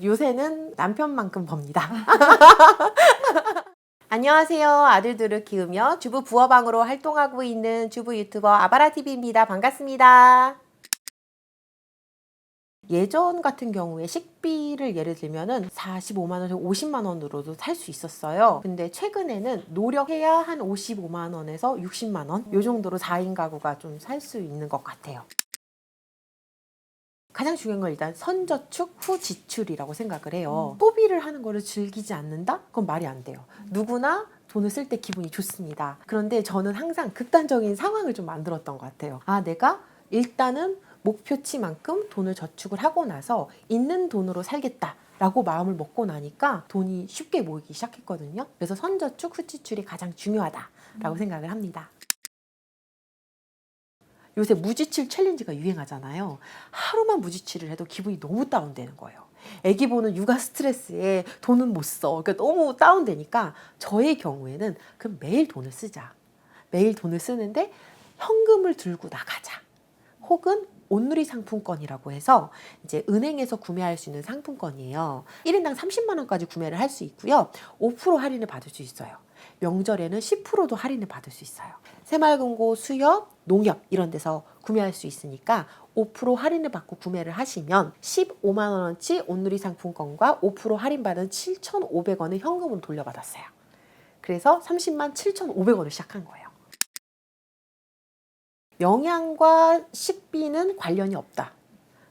요새는 남편만큼 법니다. 안녕하세요. 아들들을 키우며 주부 부업왕으로 활동하고 있는 주부 유튜버 아바라TV입니다. 반갑습니다. 예전 같은 경우에 식비를 예를 들면은 45만 원, 50만 원으로도 살 수 있었어요. 근데 최근에는 노력해야 한 55만 원에서 60만 원? 요 정도로 4인 가구가 좀 살 수 있는 것 같아요. 가장 중요한 건 일단 선저축 후 지출이라고 생각을 해요. 소비를 하는 거를 즐기지 않는다? 그건 말이 안 돼요. 누구나 돈을 쓸 때 기분이 좋습니다. 그런데 저는 항상 극단적인 상황을 좀 만들었던 것 같아요. 내가 일단은 목표치만큼 돈을 저축을 하고 나서 있는 돈으로 살겠다라고 마음을 먹고 나니까 돈이 쉽게 모이기 시작했거든요. 그래서 선저축 후 지출이 가장 중요하다라고 생각을 합니다. 요새 무지칠 챌린지가 유행하잖아요. 하루만 무지칠을 해도 기분이 너무 다운되는 거예요. 애기 보는 육아 스트레스에 돈은 못 써. 그러니까 너무 다운되니까 저의 경우에는 그럼 매일 돈을 쓰자. 매일 돈을 쓰는데 현금을 들고 나가자. 혹은 온누리 상품권이라고 해서 이제 은행에서 구매할 수 있는 상품권이에요. 1인당 30만 원까지 구매를 할 수 있고요. 5% 할인을 받을 수 있어요. 명절에는 10%도 할인을 받을 수 있어요. 새마을금고, 수협, 농협 이런 데서 구매할 수 있으니까 5% 할인을 받고 구매를 하시면 15만 원어치 온누리 상품권과 5% 할인받은 7,500원을 현금으로 돌려받았어요. 그래서 30만 7,500원을 시작한 거예요. 영양과 식비는 관련이 없다.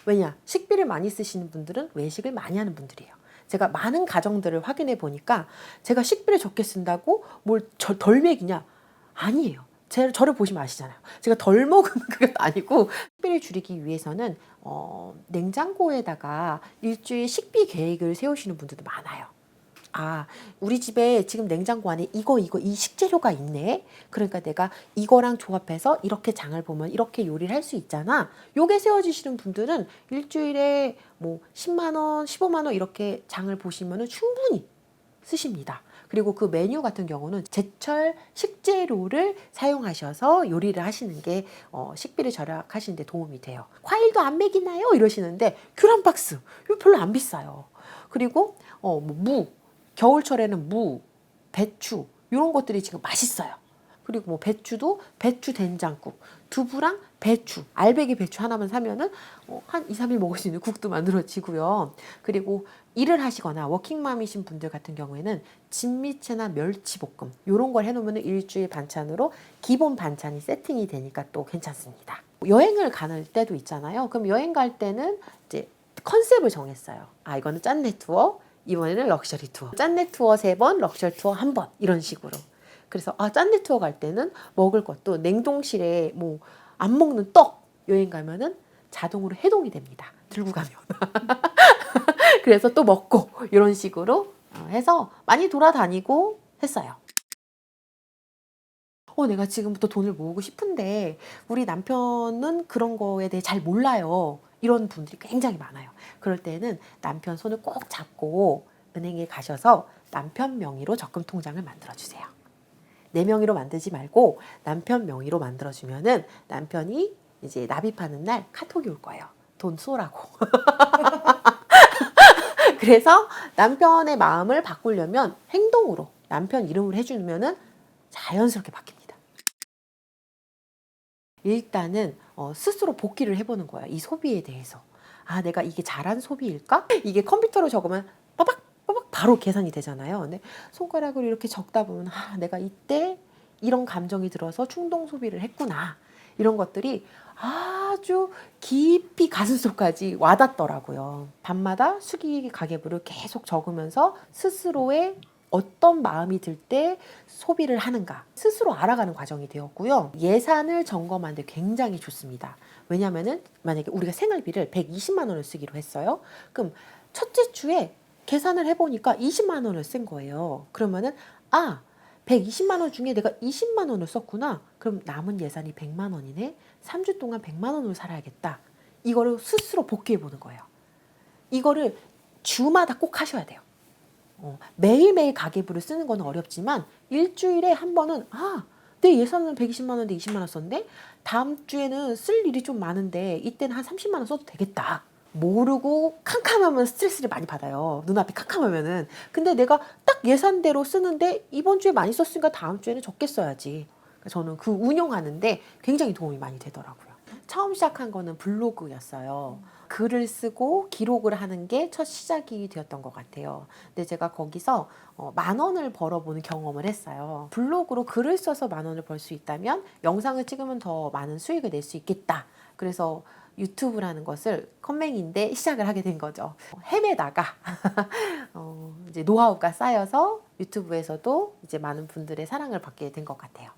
왜냐? 식비를 많이 쓰시는 분들은 외식을 많이 하는 분들이에요. 제가 많은 가정들을 확인해 보니까 제가 식비를 적게 쓴다고 뭘 덜 먹이냐? 아니에요. 저를 보시면 아시잖아요. 제가 덜 먹은 그것도 아니고 식비를 줄이기 위해서는 냉장고에다가 일주일 식비 계획을 세우시는 분들도 많아요. 우리 집에 지금 냉장고 안에 이 식재료가 있네. 그러니까 내가 이거랑 조합해서 이렇게 장을 보면 이렇게 요리를 할 수 있잖아. 요게 세워지시는 분들은 일주일에 뭐 10만 원, 15만 원 이렇게 장을 보시면은 충분히 쓰십니다. 그리고 그 메뉴 같은 경우는 제철 식재료를 사용하셔서 요리를 하시는 게 식비를 절약하시는 데 도움이 돼요. 과일도 안 먹이나요? 이러시는데 귤 한 박스. 이거 별로 안 비싸요. 그리고 무. 겨울철에는 무, 배추 이런 것들이 지금 맛있어요. 그리고 뭐 배추도 배추 된장국, 두부랑 배추, 알배기 배추 하나만 사면은 한 2, 3일 먹을 수 있는 국도 만들어지고요. 그리고 일을 하시거나 워킹맘이신 분들 같은 경우에는 진미채나 멸치볶음 이런 걸 해놓으면 일주일 반찬으로 기본 반찬이 세팅이 되니까 또 괜찮습니다. 여행을 가는 때도 있잖아요. 그럼 여행 갈 때는 이제 컨셉을 정했어요. 이거는 짠내 투어, 이번에는 럭셔리 투어. 짠내 투어 3번, 럭셔리 투어 1번 이런 식으로. 그래서 짠내 투어 갈 때는 먹을 것도 냉동실에 뭐 안 먹는 떡 여행 가면은 자동으로 해동이 됩니다. 들고 가면. 그래서 또 먹고 이런 식으로 해서 많이 돌아다니고 했어요. 내가 지금부터 돈을 모으고 싶은데 우리 남편은 그런 거에 대해 잘 몰라요. 이런 분들이 굉장히 많아요. 그럴 때는 남편 손을 꼭 잡고 은행에 가셔서 남편 명의로 적금 통장을 만들어주세요. 내 명의로 만들지 말고 남편 명의로 만들어주면은 남편이 이제 납입하는 날 카톡이 올 거예요. 돈 쏘라고. 그래서 남편의 마음을 바꾸려면 행동으로 남편 이름을 해주면은 자연스럽게 바뀝니다. 일단은 스스로 복기를 해보는 거예요. 이 소비에 대해서. 내가 이게 잘한 소비일까? 이게 컴퓨터로 적으면 빠박 바로 계산이 되잖아요. 근데 손가락으로 이렇게 적다 보면 내가 이때 이런 감정이 들어서 충동 소비를 했구나. 이런 것들이 아주 깊이 가슴속까지 와닿더라고요. 밤마다 수기 가계부를 계속 적으면서 스스로의 어떤 마음이 들 때 소비를 하는가 스스로 알아가는 과정이 되었고요. 예산을 점검하는 데 굉장히 좋습니다. 왜냐하면 만약에 우리가 생활비를 120만 원을 쓰기로 했어요. 그럼 첫째 주에 계산을 해보니까 20만 원을 쓴 거예요. 그러면은 120만 원 중에 내가 20만 원을 썼구나. 그럼 남은 예산이 100만 원이네. 3주 동안 100만 원으로 살아야겠다. 이거를 스스로 복귀해 보는 거예요. 이거를 주마다 꼭 하셔야 돼요. 매일매일 가계부를 쓰는 건 어렵지만 일주일에 한 번은 내 예산은 120만 원인데 20만 원 썼네. 다음 주에는 쓸 일이 좀 많은데 이때는 한 30만 원 써도 되겠다. 모르고 캄캄하면 스트레스를 많이 받아요. 눈앞이 캄캄하면은. 근데 내가 딱 예산대로 쓰는데 이번 주에 많이 썼으니까 다음 주에는 적게 써야지. 그러니까 저는 그 운용하는데 굉장히 도움이 많이 되더라고요. 처음 시작한 거는 블로그였어요. 글을 쓰고 기록을 하는 게 첫 시작이 되었던 것 같아요. 근데 제가 거기서 10,000원을 벌어보는 경험을 했어요. 블로그로 글을 써서 10,000원을 벌 수 있다면 영상을 찍으면 더 많은 수익을 낼 수 있겠다. 그래서 유튜브라는 것을 컴맹인데 시작을 하게 된 거죠. 헤매다가 이제 노하우가 쌓여서 유튜브에서도 이제 많은 분들의 사랑을 받게 된 것 같아요.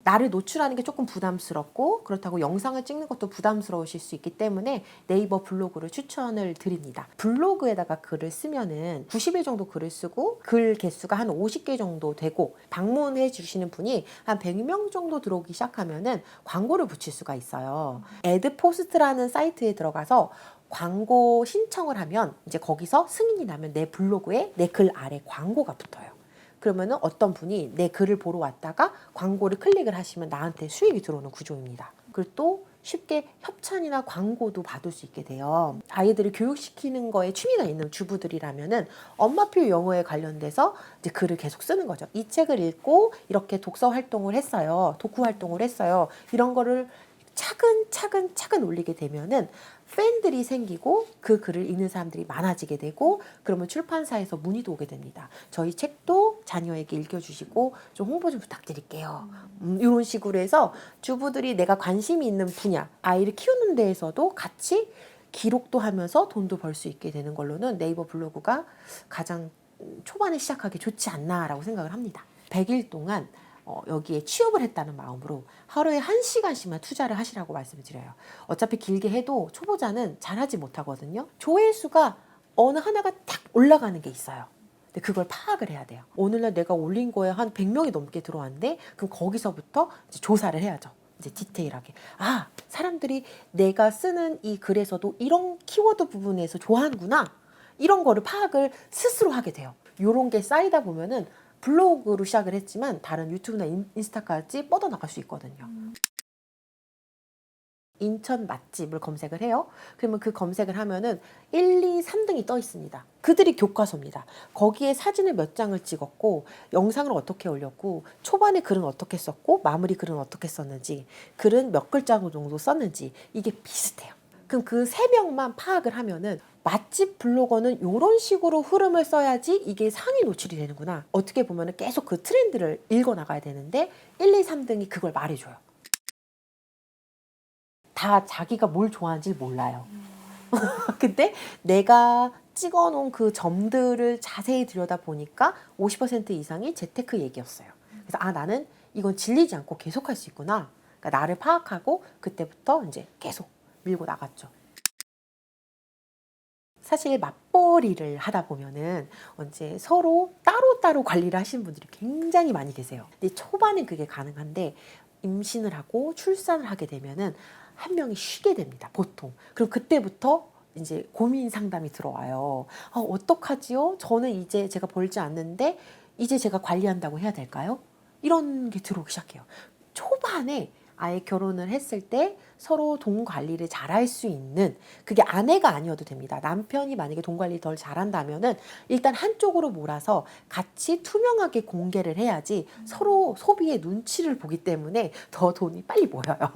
나를 노출하는 게 조금 부담스럽고 그렇다고 영상을 찍는 것도 부담스러우실 수 있기 때문에 네이버 블로그를 추천을 드립니다. 블로그에다가 글을 쓰면은 90일 정도 글을 쓰고 글 개수가 한 50개 정도 되고 방문해 주시는 분이 한 100명 정도 들어오기 시작하면은 광고를 붙일 수가 있어요. 애드포스트라는 사이트에 들어가서 광고 신청을 하면 이제 거기서 승인이 나면 내 블로그에 내 글 아래 광고가 붙어요. 그러면은 어떤 분이 내 글을 보러 왔다가 광고를 클릭을 하시면 나한테 수익이 들어오는 구조입니다. 그리고 또 쉽게 협찬이나 광고도 받을 수 있게 돼요. 아이들을 교육시키는 거에 취미가 있는 주부들이라면은 엄마표 영어에 관련돼서 이제 글을 계속 쓰는 거죠. 이 책을 읽고 이렇게 독서 활동을 했어요. 독후 활동을 했어요. 이런 거를 차근 올리게 되면은 팬들이 생기고 그 글을 읽는 사람들이 많아지게 되고 그러면 출판사에서 문의도 오게 됩니다. 저희 책도 자녀에게 읽혀주시고 좀 홍보 좀 부탁드릴게요. 이런 식으로 해서 주부들이 내가 관심이 있는 분야, 아이를 키우는 데에서도 같이 기록도 하면서 돈도 벌 수 있게 되는 걸로는 네이버 블로그가 가장 초반에 시작하기 좋지 않나라고 생각을 합니다. 100일 동안 여기에 취업을 했다는 마음으로 하루에 1시간씩만 투자를 하시라고 말씀을 드려요. 어차피 길게 해도 초보자는 잘하지 못하거든요. 조회수가 어느 하나가 탁 올라가는 게 있어요. 근데 그걸 파악을 해야 돼요. 오늘날 내가 올린 거에 한 100명이 넘게 들어왔는데 그럼 거기서부터 이제 조사를 해야죠. 이제 디테일하게. 아, 사람들이 내가 쓰는 이 글에서도 이런 키워드 부분에서 좋아하는구나. 이런 거를 파악을 스스로 하게 돼요. 요런 게 쌓이다 보면은 블로그로 시작을 했지만 다른 유튜브나 인스타까지 뻗어나갈 수 있거든요. 인천 맛집을 검색을 해요. 그러면 그 검색을 하면은 1, 2, 3등이 떠 있습니다. 그들이 교과서입니다. 거기에 사진을 몇 장을 찍었고 영상을 어떻게 올렸고 초반에 글은 어떻게 썼고 마무리 글은 어떻게 썼는지 글은 몇 글자 정도 썼는지 이게 비슷해요. 그럼 그 3명만 파악을 하면은 맛집 블로거는 이런 식으로 흐름을 써야지 이게 상위 노출이 되는구나. 어떻게 보면은 계속 그 트렌드를 읽어 나가야 되는데 1, 2, 3등이 그걸 말해줘요. 다 자기가 뭘 좋아하는지 몰라요. 근데 내가 찍어놓은 그 점들을 자세히 들여다보니까 50% 이상이 재테크 얘기였어요. 그래서 아, 나는 이건 질리지 않고 계속할 수 있구나. 그러니까 나를 파악하고 그때부터 이제 계속 밀고 나갔죠. 사실 맞벌이를 하다 보면은 이제 서로 따로따로 관리를 하시는 분들이 굉장히 많이 계세요. 근데 초반엔 그게 가능한데 임신을 하고 출산을 하게 되면은 한 명이 쉬게 됩니다, 보통. 그럼 그때부터 이제 고민 상담이 들어와요. 어떡하지요? 저는 이제 제가 벌지 않는데 이제 제가 관리한다고 해야 될까요? 이런 게 들어오기 시작해요. 초반에 아예 결혼을 했을 때 서로 돈 관리를 잘할 수 있는 그게 아내가 아니어도 됩니다. 남편이 만약에 돈 관리 덜 잘한다면은 일단 한쪽으로 몰아서 같이 투명하게 공개를 해야지 서로 소비의 눈치를 보기 때문에 더 돈이 빨리 모여요.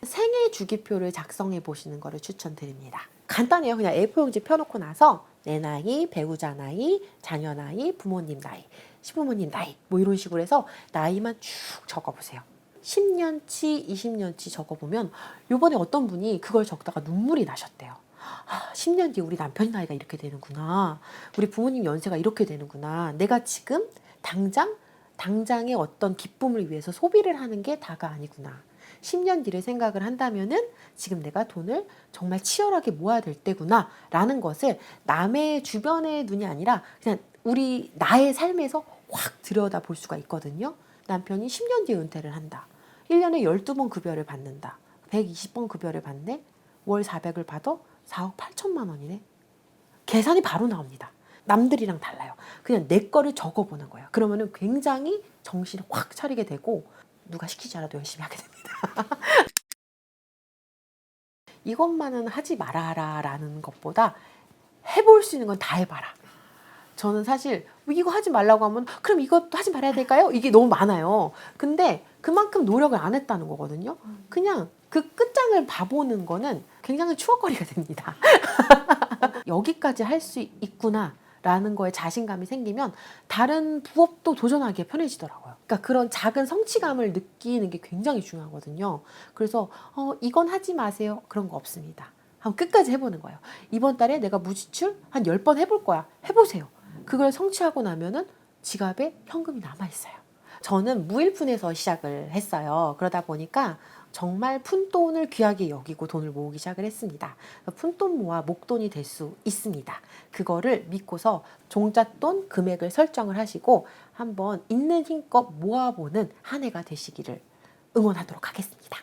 생애 주기표를 작성해 보시는 거를 추천드립니다. 간단해요. 그냥 A4용지 펴놓고 나서 내 나이, 배우자 나이, 자녀 나이, 부모님 나이, 시부모님 나이 뭐 이런 식으로 해서 나이만 쭉 적어보세요. 10년치, 20년치 적어보면 요번에 어떤 분이 그걸 적다가 눈물이 나셨대요. 10년 뒤에 우리 남편 나이가 이렇게 되는구나. 우리 부모님 연세가 이렇게 되는구나. 내가 지금 당장의 어떤 기쁨을 위해서 소비를 하는 게 다가 아니구나. 10년 뒤를 생각을 한다면은 지금 내가 돈을 정말 치열하게 모아야 될 때구나 라는 것을 남의 주변의 눈이 아니라 그냥 나의 삶에서 확 들여다 볼 수가 있거든요. 남편이 10년 뒤에 은퇴를 한다. 1년에 12번 급여를 받는다. 120번 급여를 받네. 월 400을 받아 4억 8천만 원이네. 계산이 바로 나옵니다. 남들이랑 달라요. 그냥 내 거를 적어보는 거예요. 그러면은 굉장히 정신을 확 차리게 되고 누가 시키지 않아도 열심히 하게 됩니다. 이것만은 하지 말아라라는 것보다 해볼 수 있는 건 다 해봐라. 저는 사실 이거 하지 말라고 하면 그럼 이것도 하지 말아야 될까요? 이게 너무 많아요. 근데 그만큼 노력을 안 했다는 거거든요. 그냥 그 끝장을 봐보는 거는 굉장히 추억거리가 됩니다. 여기까지 할 수 있구나 라는 거에 자신감이 생기면 다른 부업도 도전하기에 편해지더라고요. 그러니까 그런 작은 성취감을 느끼는 게 굉장히 중요하거든요. 그래서 이건 하지 마세요. 그런 거 없습니다. 한번 끝까지 해보는 거예요. 이번 달에 내가 무지출 한 10번 해볼 거야. 해보세요. 그걸 성취하고 나면은 지갑에 현금이 남아있어요. 저는 무일푼에서 시작을 했어요. 그러다 보니까 정말 푼돈을 귀하게 여기고 돈을 모으기 시작을 했습니다. 푼돈 모아 목돈이 될 수 있습니다. 그거를 믿고서 종잣돈 금액을 설정을 하시고 한번 있는 힘껏 모아보는 한 해가 되시기를 응원하도록 하겠습니다.